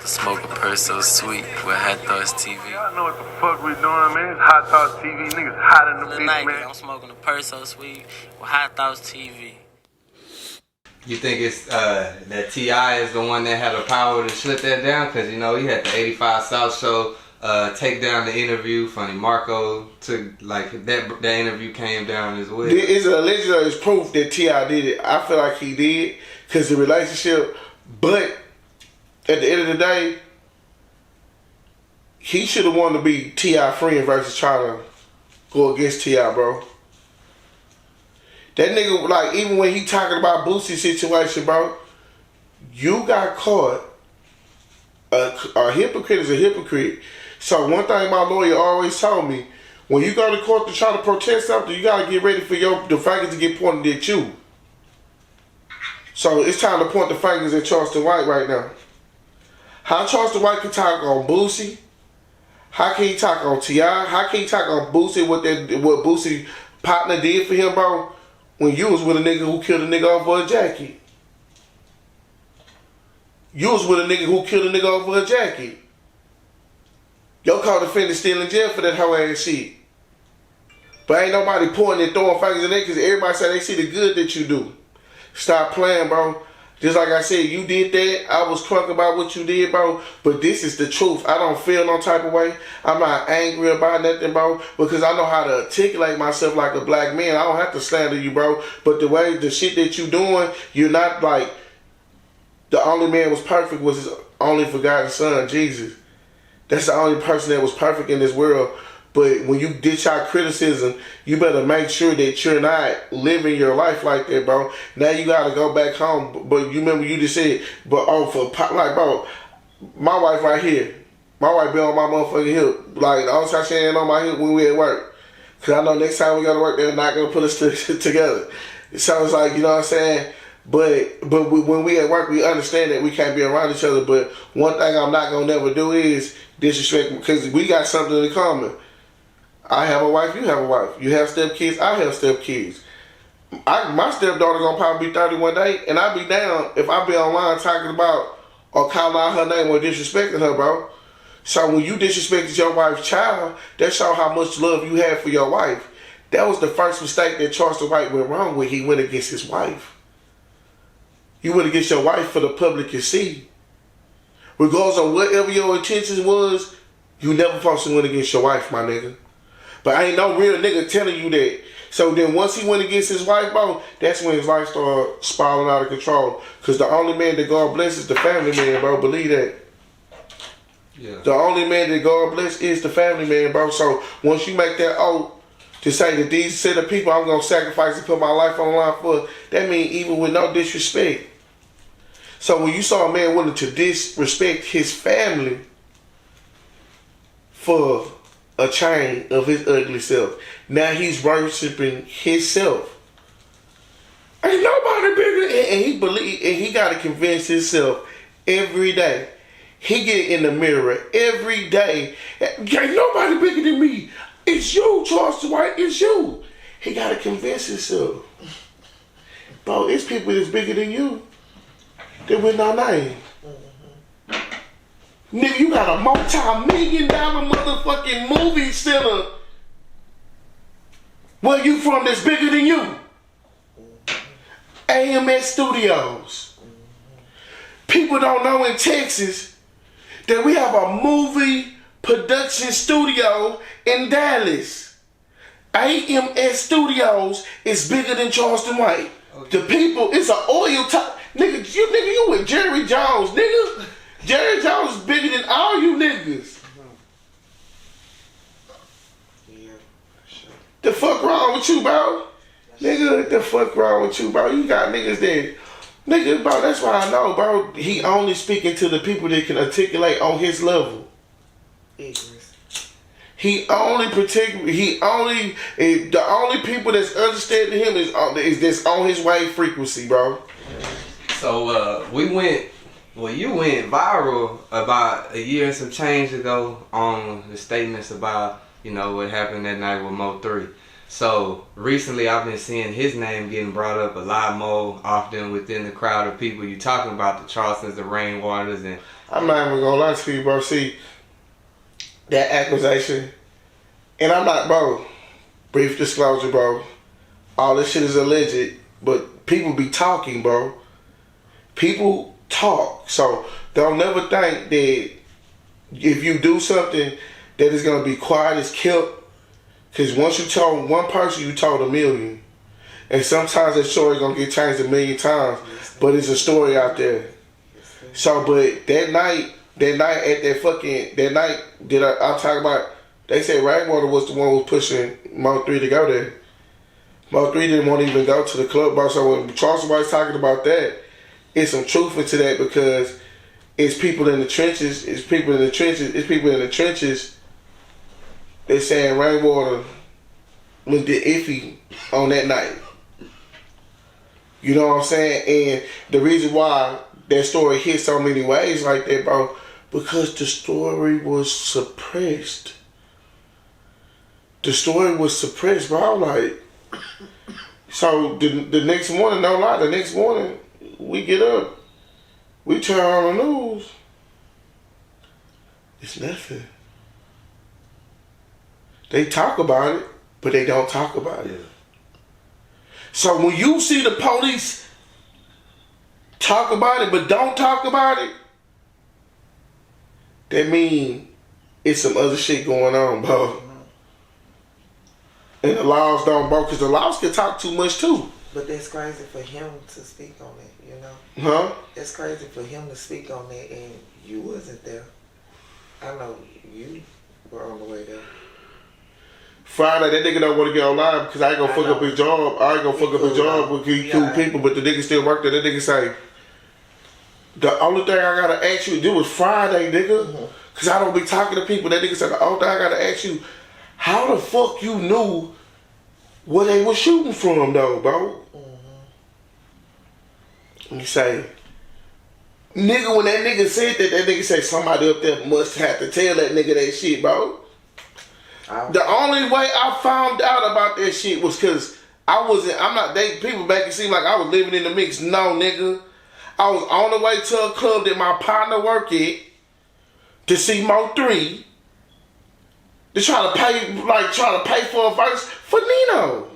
Smoke a purse so sweet with HighThoughtsTV. Y'all know what the fuck we doing, man. It's HighThoughtsTV. Niggas hot in the bitch, man. I'm smoking a purse so sweet with HighThoughtsTV. You think it's that T.I. is the one that had the power to shut that down? Because, you know, he had the 85 South show take down the interview. Funny Marco took, like, that interview came down as well. It's alleged or it's proof that T.I. did it. I feel like he did because the relationship, but at the end of the day, he should have wanted to be T.I. friend versus trying to go against T.I., bro. That nigga, like, even when he talking about Boosie's situation, bro, you got caught. A hypocrite is a hypocrite. So one thing my lawyer always told me, when you go to court to try to protest something, you got to get ready for the fingers to get pointed at you. So it's time to point the fingers at Charleston White right now. How Charleston White can talk on Boosie? How can he talk on T.I.? How can he talk on Boosie, what Boosie partner did for him, bro? When you was with a nigga who killed a nigga over a jacket. You was with a nigga who killed a nigga over a jacket. Your co-defendant still in jail for that whole ass shit. But ain't nobody pointing and throwing fingers in there because everybody say they see the good that you do. Stop playing, bro. Just like I said, you did that. I was crunk about what you did, bro. But this is the truth. I don't feel no type of way. I'm not angry about nothing, bro. Because I know how to articulate myself like a black man. I don't have to slander you, bro. But the shit that you doing, you're not like, the only man was perfect was his only forgotten son, Jesus. That's the only person that was perfect in this world. But when you dish out criticism, you better make sure that you're not living your life like that, bro. Now you gotta go back home. But you remember you just said, but like, bro, my wife right here. My wife be on my motherfucking hip. Like, the only time she ain't on my hip when we at work. Cause I know next time we go to work, they're not gonna put us together. It sounds like, you know what I'm saying? But when we at work, we understand that we can't be around each other. But one thing I'm not gonna never do is disrespect, because we got something in common. I have a wife, you have a wife. You have stepkids, I have stepkids. My stepdaughter gonna probably be 30 one day, and I be down if I be online talking about or calling out her name or disrespecting her, bro. So when you disrespected your wife's child, that show how much love you have for your wife. That was the first mistake that Charleston White went wrong with. He went against his wife. You went against your wife for the public to see. Regardless of whatever your intentions was, you never supposed to went against your wife, my nigga. But ain't no real nigga telling you that. So then once he went against his wife, bro, that's when his life started spiraling out of control. Because the only man that God bless is the family man, bro. Believe that. Yeah. The only man that God bless is the family man, bro. So once you make that oath to say that these set of people I'm going to sacrifice and put my life on the line for, that means even with no disrespect. So when you saw a man willing to disrespect his family for a chain of his ugly self, now he's worshiping himself. Ain't nobody bigger, and he got to convince himself every day. He get in the mirror every day. Ain't nobody bigger than me. It's you, Charleston White. It's you. He got to convince himself. Bro, it's people that's bigger than you. They with no name. Nigga, you got a multi-million-dollar motherfucking movie center. Where you from that's bigger than you? AMS Studios. People don't know in Texas that we have a movie production studio in Dallas. AMS Studios is bigger than Charleston White. Okay. The people, it's an oil top. Nigga, you with Jerry Jones, nigga. Jerry Jones is bigger than all you niggas. Yeah, sure. The fuck wrong with you, bro? Nigga, the fuck wrong with you, bro? You got niggas that, nigga, bro, that's why I know, bro. He only speaking to the people that can articulate on his level. The only people that's understanding him is that's on his wave frequency, bro. So you went viral about a year and some change ago on the statements about, you know, what happened that night with MO3. So recently I've been seeing his name getting brought up a lot more often within the crowd of people. You talking about the Charlestons, the Rainwaters, and I'm not even gonna lie to you, bro. See, that accusation, and I'm not, bro. Brief disclosure, bro. All this shit is alleged, but people be talking, bro. People talk, so don't never think that if you do something that is gonna be quiet as kept. Because once you told one person, you told a million. And sometimes that story gonna get changed a million times. But it's a story out there. So, but that night at that night, I'm talking about, they said Rainwater was the one who was pushing MO3 to go there. MO3 didn't want to even go to the club, bro. So when Charleston White's talking about that, it's some truth into that because it's people in the trenches, they're saying Rainwater looked iffy on that night. You know what I'm saying? And the reason why that story hit so many ways like that, bro, because the story was suppressed. The story was suppressed, bro. Like, so the next morning, no lie, the next morning, we get up, we turn on the news. It's nothing. They talk about it, but they don't talk about it. So when you see the police talk about it, but don't talk about it, that means it's some other shit going on, bro. And the laws don't, bro, because the laws can talk too much, too. But that's crazy for him to speak on it, you know? Huh? That's crazy for him to speak on it, and you wasn't there. I know you were on the way there. Friday, that nigga don't want to get online because I ain't gonna fuck up his job. I ain't gonna fuck up his job with these cool people, but the nigga still work there. That nigga say, the only thing I gotta ask you to do is Friday, nigga. Because I don't be talking to people. That nigga said, the only thing I gotta ask you, how the fuck you knew where they was shooting from, though, bro? And you say, nigga, when that nigga said that nigga said somebody up there must have to tell that nigga that shit, bro. The only way I found out about that shit was because people make it seem like I was living in the mix. No, nigga. I was on the way to a club that my partner worked at to see MO3 to try to pay for a verse for Nino.